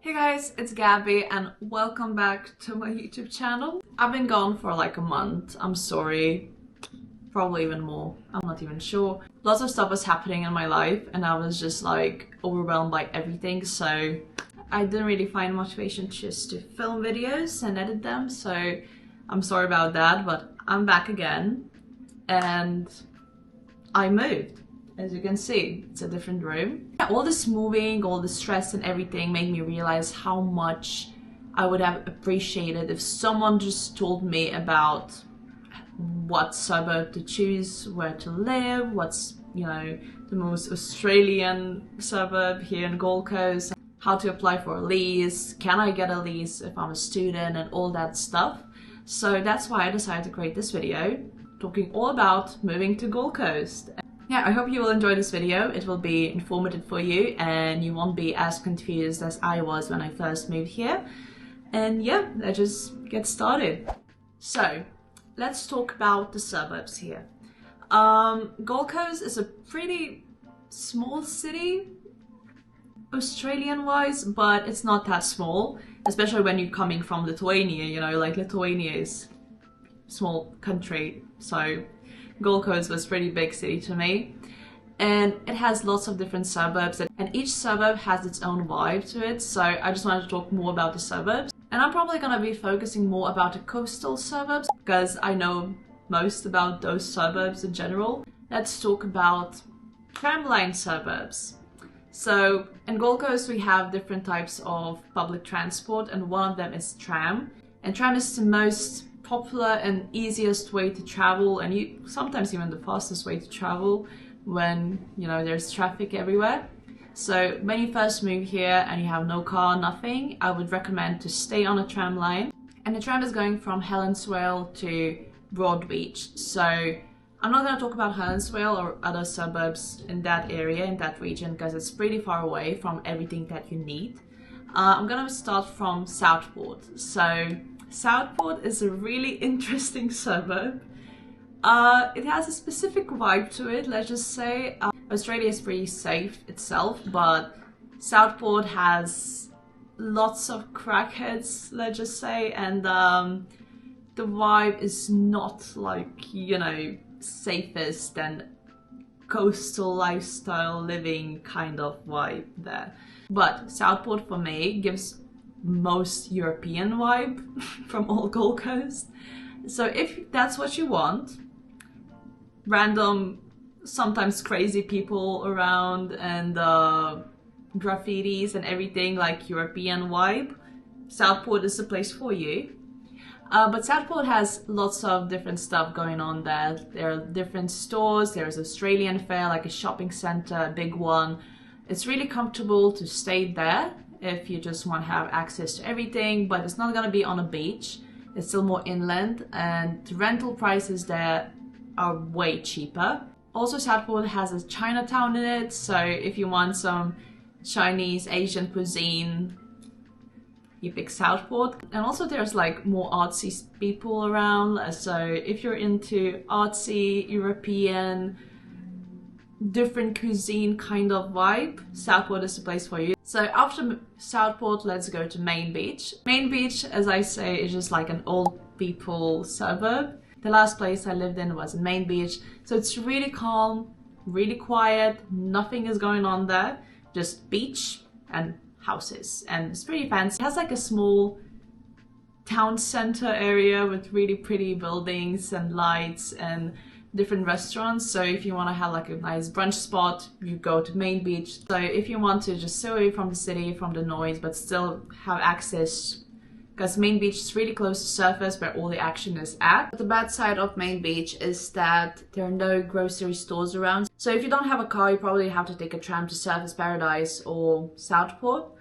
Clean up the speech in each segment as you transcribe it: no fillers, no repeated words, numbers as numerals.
Hey guys, it's Gabby and welcome back to my YouTube channel. I've been gone for like a month. I'm sorry. Probably even more. I'm not even sure. Lots of stuff was happening in my life and I was just like overwhelmed by everything, so I didn't really find motivation just to film videos and edit them, so I'm sorry about that, but I'm back again and I moved. As you can see, it's a different room. All this moving, all the stress and everything made me realize how much I would have appreciated if someone just told me about what suburb to choose, where to live, what's, the most Australian suburb here in Gold Coast, how to apply for a lease, can I get a lease if I'm a student, and all that stuff. So that's why I decided to create this video, talking all about moving to Gold Coast. Yeah, I hope you will enjoy this video. It will be informative for you and you won't be as confused as I was when I first moved here. And yeah, let's just get started. So, let's talk about the suburbs here. Gold Coast is a pretty small city, Australian-wise, but it's not that small, especially when you're coming from Lithuania, like Lithuania is a small country, so Gold Coast was a pretty big city to me, and it has lots of different suburbs and each suburb has its own vibe to it, so I just wanted to talk more about the suburbs. And I'm probably gonna be focusing more about the coastal suburbs because I know most about those suburbs in general. Let's talk about tramline suburbs. So in Gold Coast we have different types of public transport and one of them is tram, and tram is the most popular and easiest way to travel, and sometimes even the fastest way to travel when there's traffic everywhere. So when you first move here and you have no car, nothing, I would recommend to stay on a tram line, and the tram is going from Helensvale to Broadbeach. So I'm not going to talk about Helensvale or other suburbs in that area, in that region, because it's pretty far away from everything that you need. I'm going to start from Southport. So Southport is a really interesting suburb. It has a specific vibe to it, let's just say. Australia is pretty safe itself, but Southport has lots of crackheads, let's just say, and the vibe is not like, safest and coastal lifestyle living kind of vibe there. But Southport for me gives most European vibe from all Gold Coast. So if that's what you want, random, sometimes crazy people around and graffitis and everything, like European vibe, Southport is the place for you. But Southport has lots of different stuff going on there. There are different stores, there's Australian Fair, like a shopping center, a big one. It's really comfortable to stay there if you just want to have access to everything, but it's not going to be on a beach. It's still more inland, and the rental prices there are way cheaper. Also, Southport has a Chinatown in it, so if you want some Chinese, Asian cuisine, you pick Southport. And also there's like more artsy people around, so if you're into artsy, European, different cuisine kind of vibe, Southport is the place for you. So after Southport, let's go to Mermaid Beach. Mermaid Beach, as I say, is just like an old people suburb. The last place I lived in was in Mermaid Beach, so it's really calm, really quiet, nothing is going on there, just beach and houses, and it's pretty fancy. It has like a small town center area with really pretty buildings and lights and different restaurants, so if you want to have like a nice brunch spot, you go to Mermaid Beach. So if you want to just stay away from the city, from the noise, but still have access, because Mermaid Beach is really close to surface where all the action is at. But the bad side of Mermaid Beach is that there are no grocery stores around. So if you don't have a car, you probably have to take a tram to Surfers Paradise or Southport.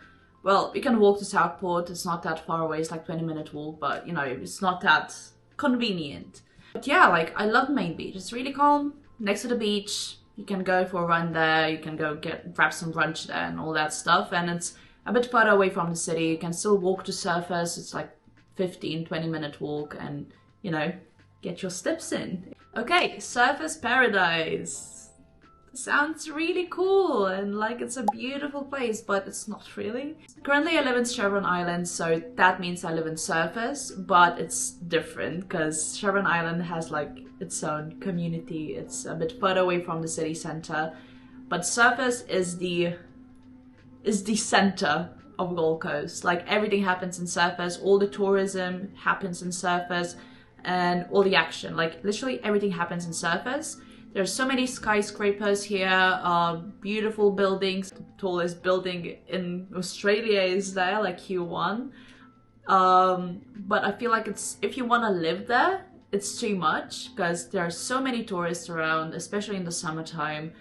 Well, you can walk to Southport, it's not that far away, it's like 20-minute walk, but it's not that convenient. But yeah, like, I love Mermaid Beach. It's really calm, next to the beach. You can go for a run there, you can go grab some brunch there and all that stuff. And it's a bit further away from the city. You can still walk to Surfers. It's like 15-20-minute walk and, get your steps in. Okay, Surfers Paradise. Sounds really cool and like it's a beautiful place, but it's not really. Currently I live in Chevron Island, so that means I live in Surfers, but it's different because Chevron Island has like its own community. It's a bit further away from the city center, but Surfers is the center of Gold Coast. Like everything happens in Surfers, all the tourism happens in Surfers, and all the action, like literally everything happens in Surfers. There's so many skyscrapers here, beautiful buildings. The tallest building in Australia is there, like Q1. But I feel like if you want to live there, it's too much because there are so many tourists around, especially in the summertime.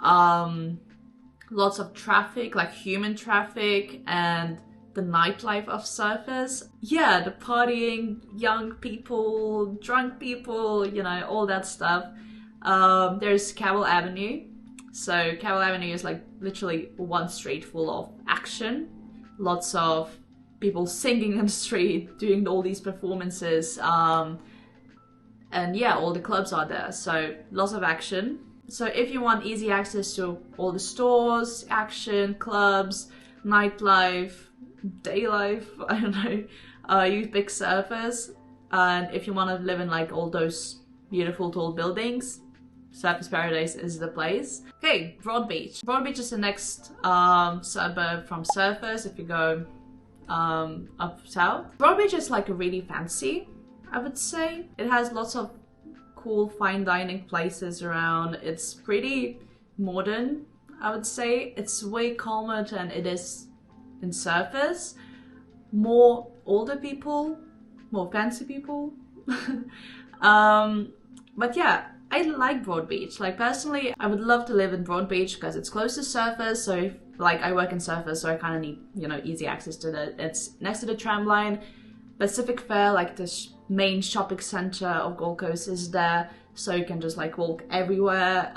Lots of traffic, like human traffic, and the nightlife of Surfers. Yeah, the partying, young people, drunk people, you know, all that stuff. There's Cabell Avenue. So Cabell Avenue is like literally one street full of action. Lots of people singing in the street, doing all these performances. And yeah, all the clubs are there. So lots of action. So if you want easy access to all the stores, action, clubs, nightlife, day life, I don't know, you pick Surfers. And if you want to live in like all those beautiful tall buildings, Surfers Paradise is the place. Okay, Broadbeach. Broadbeach is the next suburb from Surfers if you go up south. Broadbeach is like really fancy, I would say. It has lots of cool fine dining places around. It's pretty modern, I would say. It's way calmer than it is in Surfers. More older people, more fancy people. But yeah, I like Broadbeach. Like personally, I would love to live in Broadbeach because it's close to Surfers. So if, like I work in Surfers, so I kind of need, you know, easy access to it. It's next to the tram line. Pacific Fair, like the main shopping center of Gold Coast, is there. So you can just like walk everywhere.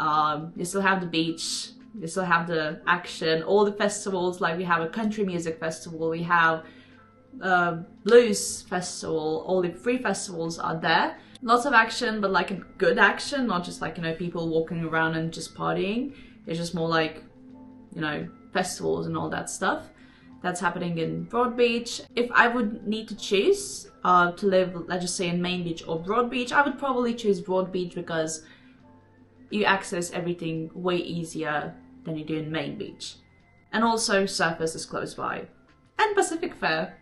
You still have the beach. You still have the action. All the festivals, like we have a country music festival. We have blues festival. All the free festivals are there. Lots of action, but like a good action, not just like, you know, people walking around and just partying. It's just more like, you know, festivals and all that stuff. That's happening in Broadbeach. If I would need to choose to live, let's just say in Main Beach or Broadbeach, I would probably choose Broadbeach because you access everything way easier than you do in Main Beach. And also Surfers is close by. And Pacific Fair,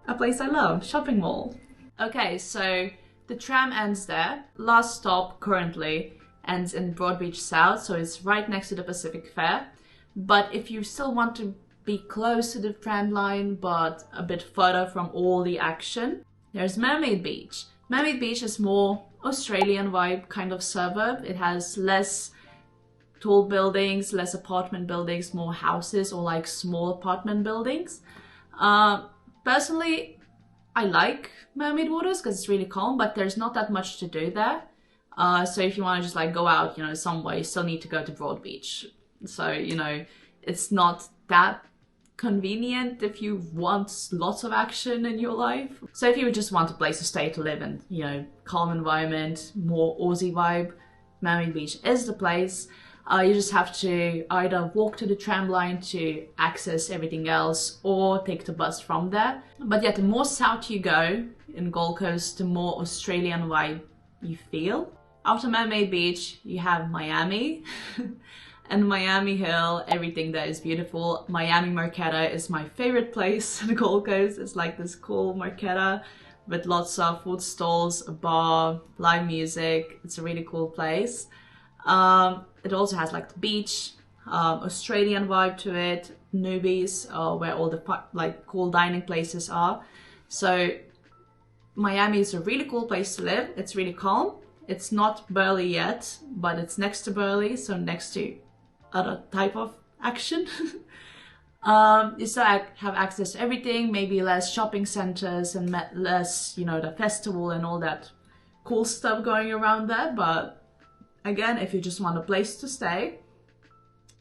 a place I love, shopping mall. Okay, so the tram ends there. Last stop currently ends in Broadbeach South, so it's right next to the Pacific Fair. But if you still want to be close to the tram line but a bit further from all the action, there's Mermaid Beach. Mermaid Beach is more Australian vibe kind of suburb. It has less tall buildings, less apartment buildings, more houses or like small apartment buildings. Personally, I like Mermaid Waters because it's really calm, but there's not that much to do there. So if you want to just like go out, you know, some way, you still need to go to Broadbeach. So, you know, it's not that convenient if you want lots of action in your life. So if you just want a place to stay, to live in, you know, calm environment, more Aussie vibe, Mermaid Beach is the place. You just have to either walk to the tram line to access everything else or take the bus from there. But yeah, the more south you go in Gold Coast, the more Australian vibe you feel. After Mermaid Beach, you have Miami. And Miami Hill, everything there is beautiful. Miami Marquetta is my favorite place in the Gold Coast. It's like this cool marquetta with lots of food stalls, a bar, live music. It's a really cool place. It also has like the beach, Australian vibe to it, newbies, where all the like cool dining places are. So Miami is a really cool place to live. It's really calm. It's not Burleigh yet, but it's next to Burleigh, so next to other type of action. You still have access to everything, maybe less shopping centers and less, you know, the festival and all that cool stuff going around there. But again, if you just want a place to stay,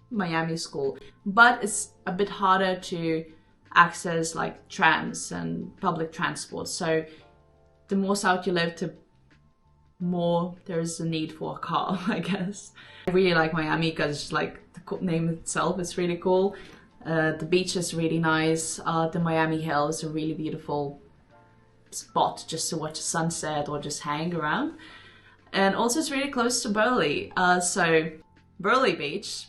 Miami is cool. But it's a bit harder to access like trams and public transport. So the more south you live, more there's a need for a car, I guess. I really like Miami because like the name itself is really cool. The beach is really nice. The Miami Hill is a really beautiful spot just to watch a sunset or just hang around. And also it's really close to Burleigh. So Burleigh Beach.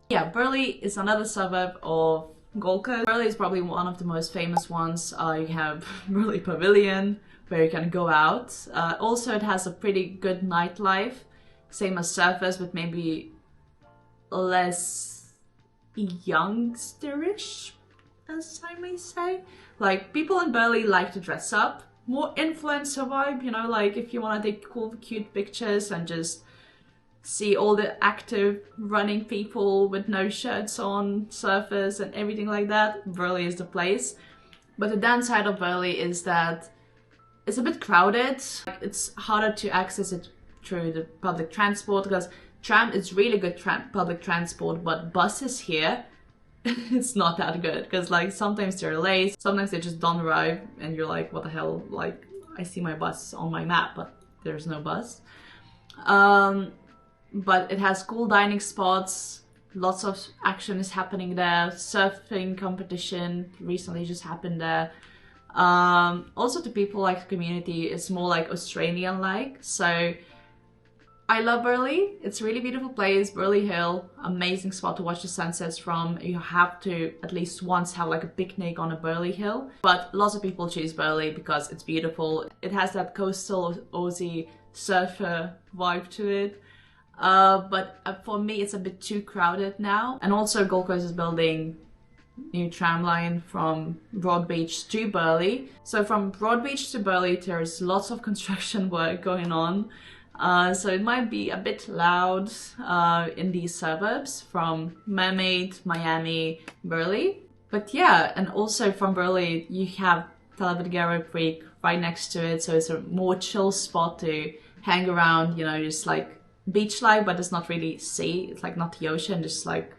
Yeah, Burleigh is another suburb of Gold Coast. Burleigh is probably one of the most famous ones. You have Burleigh Pavilion, where you can go out. Also, it has a pretty good nightlife, same as Surfers, but maybe less youngsterish, as I may say. Like, people in Burleigh like to dress up, more influencer vibe, you know, like if you want to take cool, cute pictures and just see all the active running people with no shirts on, surfers and everything like that, Burleigh is the place. But the downside of Burleigh is that it's a bit crowded. It's harder to access it through the public transport because tram is really good public transport, but buses here, it's not that good because like sometimes they're late, sometimes they just don't arrive and you're like, what the hell, like I see my bus on my map but there's no bus. But it has cool dining spots, lots of action is happening there, surfing competition recently just happened there. Also the people like the community is more like Australian like, so I love Burleigh. It's a really beautiful place. Burleigh Hill, amazing spot to watch the sunsets from. You have to at least once have like a picnic on a Burleigh Hill. But lots of people choose Burleigh because it's beautiful. It has that coastal Aussie surfer vibe to it. But for me, it's a bit too crowded now. And also Gold Coast is building new tram line from Broadbeach to Burleigh. So from Broadbeach to Burleigh, there's lots of construction work going on. So it might be a bit loud in these suburbs from Mermaid, Miami, Burleigh. But yeah, and also from Burleigh you have Talabadgero Creek right next to it, so it's a more chill spot to hang around, you know, just like beach life, but it's not really sea, it's like not the ocean, just like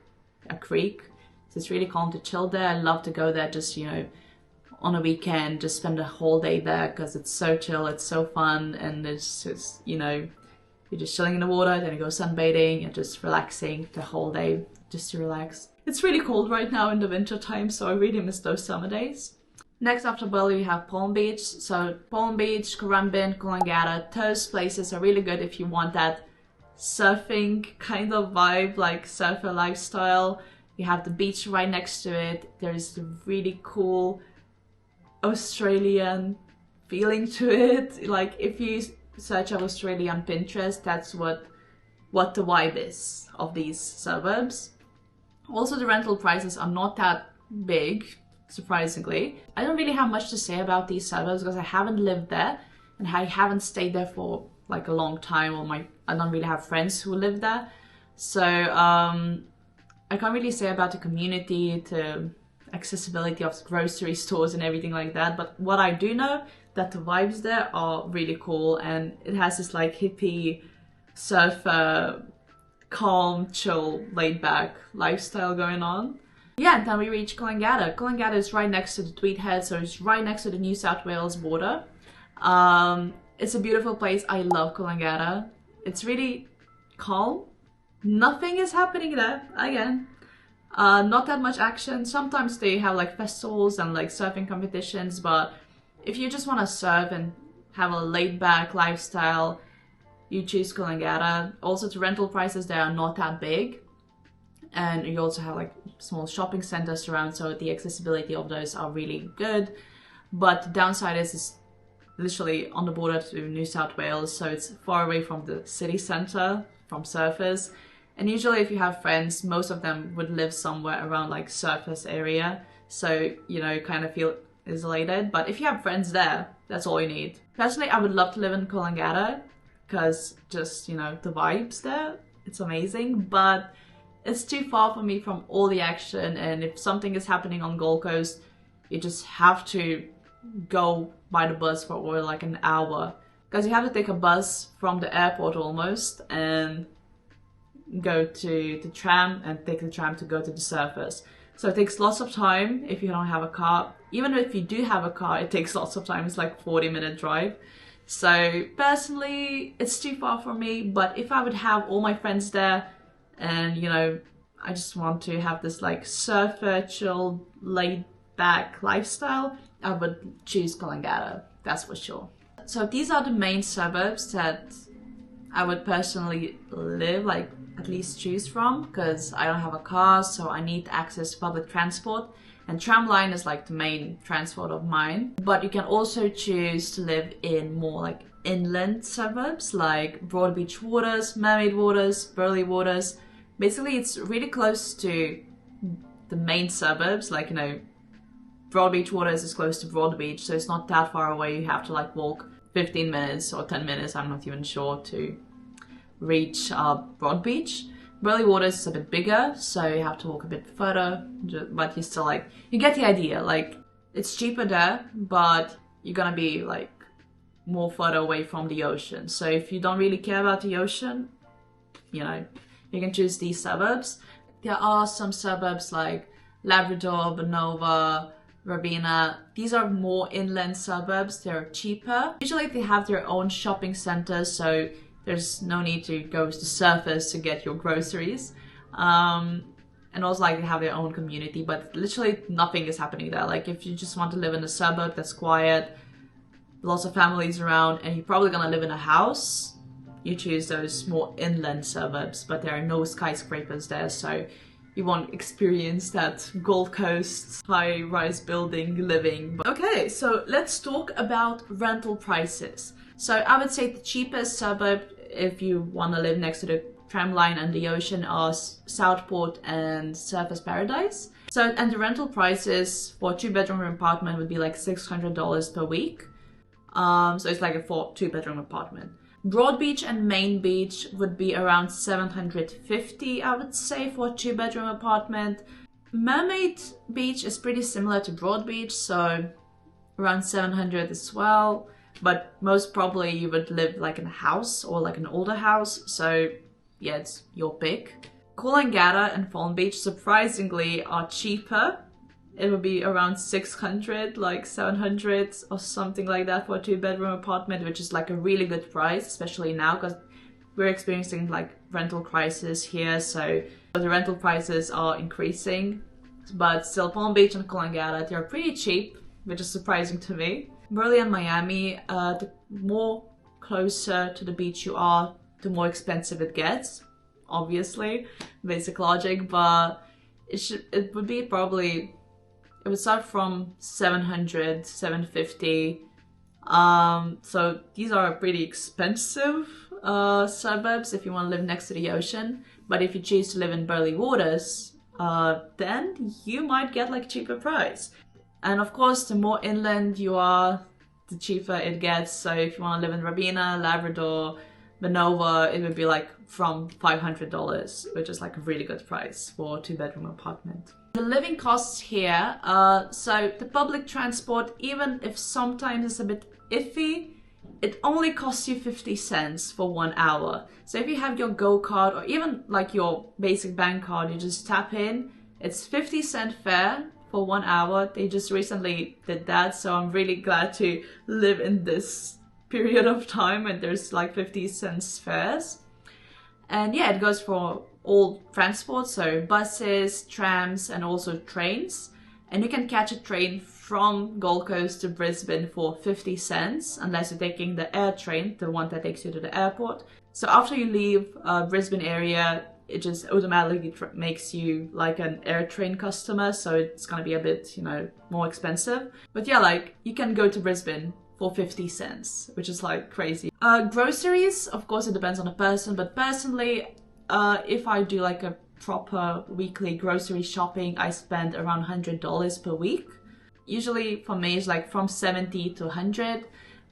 a creek. So it's really calm to chill there. I love to go there just, you know, on a weekend, just spend a whole day there because it's so chill, it's so fun, and it's just, you know, you're just chilling in the water, then you go sunbathing and just relaxing the whole day just to relax. It's really cold right now in the winter time, so I really miss those summer days. Next after Burleigh you have Palm Beach. So Palm Beach, Currumbin, Coolangatta, those places are really good if you want that surfing kind of vibe, like surfer lifestyle. You have the beach right next to it. There's a really cool Australian feeling to it. Like if you search up Australia on Pinterest, that's what the vibe is of these suburbs. Also the rental prices are not that big, surprisingly. I don't really have much to say about these suburbs because I haven't lived there and I haven't stayed there for like a long time, or I don't really have friends who live there. So I can't really say about the community, the accessibility of grocery stores and everything like that, but what I do know that the vibes there are really cool, and it has this like hippie, surfer, calm, chill, laid back lifestyle going on. Yeah, and then we reach Coolangatta. Coolangatta is right next to the Tweed Heads, so it's right next to the New South Wales border. It's a beautiful place. I love Coolangatta. It's really calm. Nothing is happening there, again. Not that much action. Sometimes they have like festivals and like surfing competitions, but if you just want to surf and have a laid-back lifestyle, you choose Coolangatta. Also, the rental prices there are not that big, and you also have like small shopping centers around, so the accessibility of those are really good. But the downside is it's literally on the border to New South Wales, so it's far away from the city centre, from surfers. And usually if you have friends, most of them would live somewhere around like surfers area, so you know, you kind of feel isolated. But if you have friends there, that's all you need. Personally, I would love to live in Coolangatta because just, you know, the vibes there, it's amazing, but it's too far for me from all the action, and if something is happening on Gold Coast, you just have to go by the bus for over like an hour, because you have to take a bus from the airport almost and go to the tram and take the tram to go to the surfers. So it takes lots of time if you don't have a car. Even if you do have a car, it takes lots of time. It's like 40-minute drive. So personally, it's too far for me, but if I would have all my friends there and, you know, I just want to have this like surfer, chill, laid back lifestyle, I would choose Coolangatta, that's for sure. So these are the main suburbs that I would personally live, like at least choose from, because I don't have a car, so I need access to public transport. And tramline is like the main transport of mine. But you can also choose to live in more like inland suburbs like Broadbeach waters, Mermaid waters, Burleigh waters. Basically, it's really close to the main suburbs. Like, you know, Broadbeach waters is close to Broadbeach, so it's not that far away. You have to like walk 15 minutes or 10 minutes, I'm not even sure, to reach Broadbeach. Burleigh waters is a bit bigger, so you have to walk a bit further, but you still like, you get the idea. Like, it's cheaper there, but you're gonna be like more further away from the ocean. So if you don't really care about the ocean, you know, you can choose these suburbs. There are some suburbs like Labrador, Benova, Rabina. These are more inland suburbs. They're cheaper. Usually they have their own shopping centers, so there's no need to go to the surface to get your groceries. And also like they have their own community, but literally nothing is happening there. Like if you just want to live in a suburb that's quiet, lots of families around, and you're probably gonna live in a house, you choose those more inland suburbs, but there are no skyscrapers there, so you won't experience that Gold Coast high-rise building living. Okay, so let's talk about rental prices. So I would say the cheapest suburb, if you want to live next to the tram line and the ocean, are Southport and Surfers Paradise. So, and the rental prices for a 2-bedroom apartment would be like $600 per week. So it's like a 2-bedroom apartment. Broadbeach and Main Beach would be around $750, I would say, for a 2-bedroom apartment. Mermaid Beach is pretty similar to Broadbeach, so around $700 as well. But most probably you would live like in a house or like an older house, so yeah, it's your pick. Coolangatta and Palm Beach surprisingly are cheaper. It would be around $600, like $700 or something like that for a 2-bedroom apartment, which is like a really good price, especially now because we're experiencing like rental crisis here, so the rental prices are increasing. But still, Palm Beach and Coolangatta, they're pretty cheap, which is surprising to me. Burleigh and Miami, the more closer to the beach you are, the more expensive it gets. Obviously, basic logic, but it would be probably, it would start from $700, $750. So these are pretty expensive suburbs if you want to live next to the ocean. But if you choose to live in Burleigh waters, then you might get like a cheaper price. And of course, the more inland you are, the cheaper it gets. So if you want to live in Rabina, Labrador, Benova, it would be like from $500, which is like a really good price for a 2-bedroom apartment. The living costs here, so the public transport, even if sometimes it's a bit iffy, it only costs you 50 cents for 1 hour. So if you have your Go card or even like your basic bank card, you just tap in, it's 50-cent fare for 1 hour. They just recently did that, so I'm really glad to live in this period of time and there's like 50 cents fares. And yeah, it goes for all transport, so buses, trams, and also trains. And you can catch a train from Gold Coast to Brisbane for 50 cents, unless you're taking the air train, the one that takes you to the airport. So after you leave Brisbane area, it just automatically makes you like an air train customer, so it's gonna be a bit, you know, more expensive. But yeah, like you can go to Brisbane for 50 cents, which is like crazy. Groceries, of course it depends on the person, but personally, if I do like a proper weekly grocery shopping, I spend around $100 per week. Usually for me it's like from 70 to 100,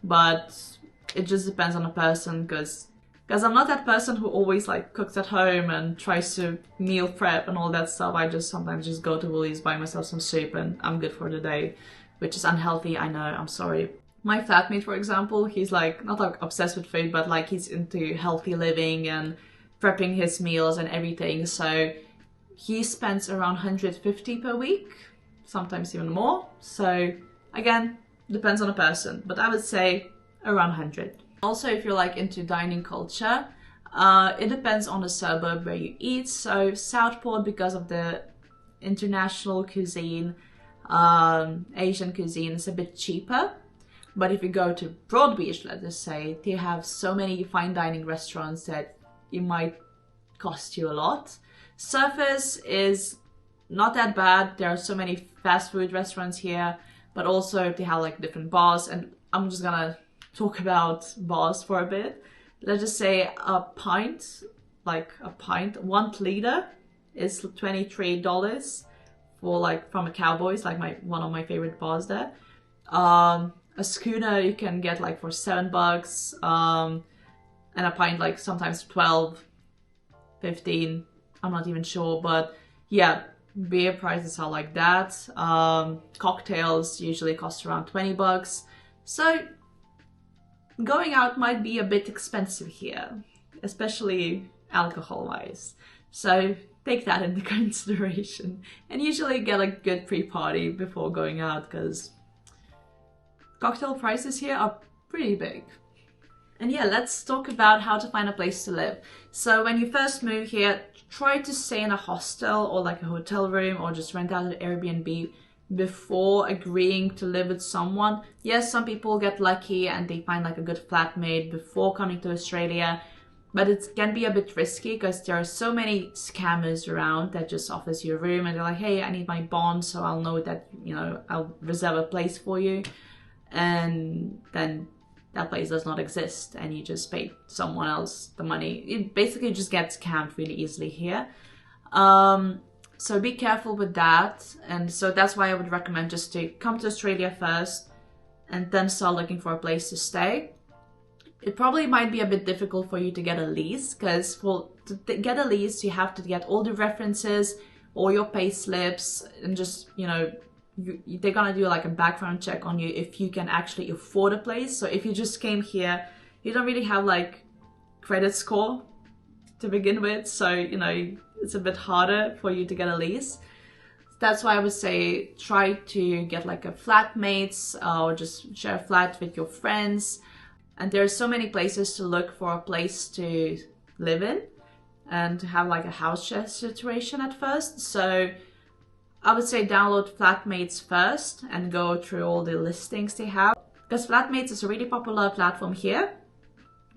but it just depends on the person, because I'm not that person who always like cooks at home and tries to meal prep and all that stuff. I just sometimes just go to Woolies, buy myself some soup, and I'm good for the day, which is unhealthy, I know, I'm sorry. My flatmate, for example, he's like not like obsessed with food, but like he's into healthy living and prepping his meals and everything. So he spends around $150 per week, sometimes even more. So again, depends on the person, but I would say around 100. Also, if you're like into dining culture, it depends on the suburb where you eat. So Southport, because of the international cuisine, Asian cuisine, is a bit cheaper. But if you go to Broadbeach, let's just say, they have so many fine dining restaurants that it might cost you a lot. Surface is not that bad. There are so many fast food restaurants here, but also they have like different bars. And I'm just gonna talk about bars for a bit. Let's just say a pint, 1 liter is $23 for like from a Cowboys, like one of my favorite bars there. A schooner you can get like for $7, and a pint like sometimes 12, 15, I'm not even sure, but yeah, beer prices are like that. Cocktails usually cost around $20, so going out might be a bit expensive here, especially alcohol-wise. So take that into consideration, and usually get a good pre-party before going out, because cocktail prices here are pretty big. And yeah, let's talk about how to find a place to live. So when you first move here, try to stay in a hostel or like a hotel room, or just rent out an Airbnb before agreeing to live with someone. Yes, some people get lucky and they find like a good flatmate before coming to Australia, but it can be a bit risky because there are so many scammers around that just offers you a room and they're like, hey, I need my bond, so I'll know that, you know, I'll reserve a place for you. And then that place does not exist and you just pay someone else the money. It basically just gets scammed really easily here. So be careful with that. And so that's why I would recommend just to come to Australia first and then start looking for a place to stay. It probably might be a bit difficult for you to get a lease, because to get a lease you have to get all the references, all your pay slips, and just, you know, they're gonna do like a background check on you if you can actually afford a place. So if you just came here, you don't really have like credit score to begin with, so you know it's a bit harder for you to get a lease. That's why I would say try to get like a flatmates, or just share a flat with your friends. And there are so many places to look for a place to live in and to have like a house share situation at first. So I would say download Flatmates first and go through all the listings they have, because Flatmates is a really popular platform here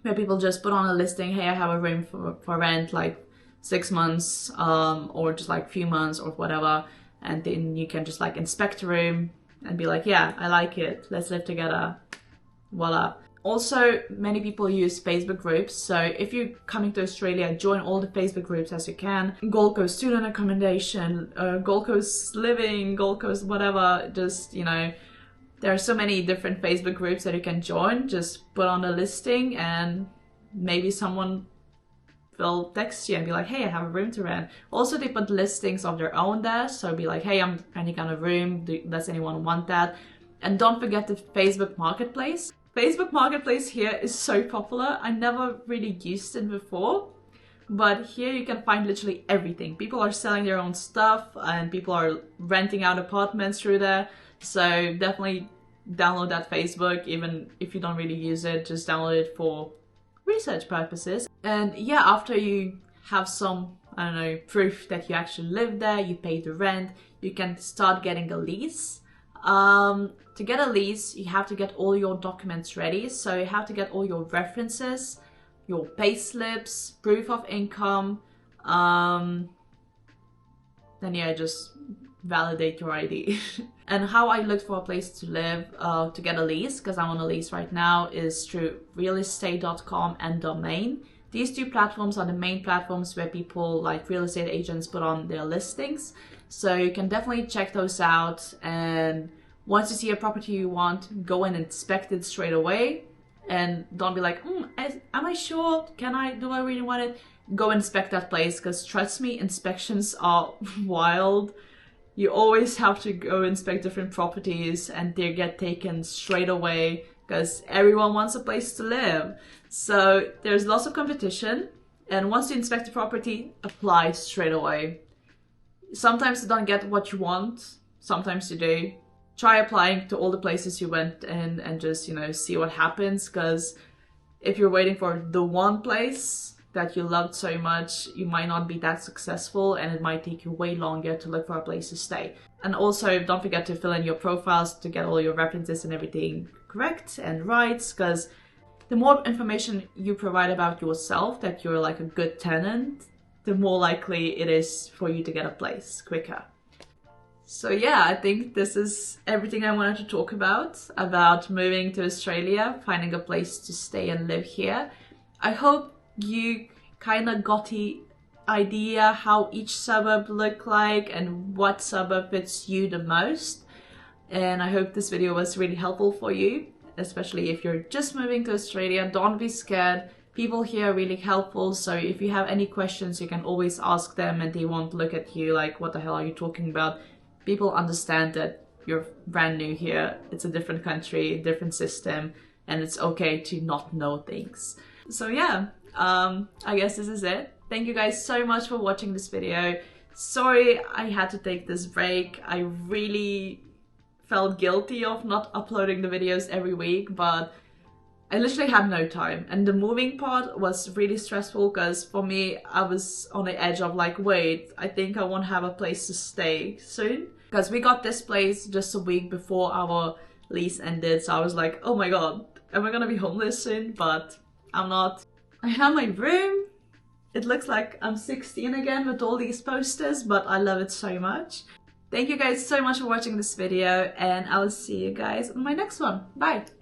where people just put on a listing, hey, I have a room for rent, like 6 months, or just like few months or whatever, and then you can just like inspect a room and be like, yeah, I like it, let's live together, voila. Also, many people use Facebook groups, so if you're coming to Australia, join all the Facebook groups as you can. Gold Coast student accommodation, Gold Coast living, Gold Coast whatever, just, you know, there are so many different Facebook groups that you can join. Just put on a listing and maybe someone will text you and be like, hey, I have a room to rent. Also, they put listings of their own there, so be like, hey, I'm renting out a room, does anyone want that? And don't forget the Facebook Marketplace. Facebook Marketplace here is so popular. I never really used it before, but here you can find literally everything. People are selling their own stuff and people are renting out apartments through there. So definitely download that Facebook, even if you don't really use it, just download it for research purposes. And yeah, after you have some, I don't know, proof that you actually live there, you pay the rent, you can start getting a lease. To get a lease, you have to get all your documents ready. So you have to get all your references, your pay slips, proof of income, then yeah, just validate your ID. And how I looked for a place to live, to get a lease, because I'm on a lease right now, is through realestate.com and Domain. These two platforms are the main platforms where people like real estate agents put on their listings. So you can definitely check those out, and once you see a property you want, go and inspect it straight away. And don't be like, am I sure? Do I really want it? Go inspect that place, because trust me, inspections are wild. You always have to go inspect different properties and they get taken straight away because everyone wants a place to live. So there's lots of competition, and once you inspect the property, apply straight away. Sometimes you don't get what you want, sometimes you do. try applying to all the places you went in and just, you know, see what happens, because if you're waiting for the one place that you loved so much, you might not be that successful and it might take you way longer to look for a place to stay. And also don't forget to fill in your profiles to get all your references and everything correct and right, because the more information you provide about yourself, that you're like a good tenant, the more likely it is for you to get a place quicker. So yeah, I think this is everything I wanted to talk about moving to Australia, finding a place to stay and live here. I hope you kind of got the idea how each suburb look like and what suburb fits you the most. And I hope this video was really helpful for you, especially if you're just moving to Australia. Don't be scared. People here are really helpful, so if you have any questions, you can always ask them and they won't look at you like, what the hell are you talking about? People understand that you're brand new here. It's a different country, different system, and it's okay to not know things. So yeah, I guess this is it. Thank you guys so much for watching this video. Sorry I had to take this break. I really felt guilty of not uploading the videos every week, but I literally had no time. And the moving part was really stressful because for me, I was on the edge of like, wait, I think I won't have a place to stay soon. Because we got this place just a week before our lease ended, so I was like, oh my god, am I gonna be homeless soon? But I'm not. I have my room. It looks like I'm 16 again with all these posters, but I love it so much. Thank you guys so much for watching this video, and I will see you guys on my next one. Bye!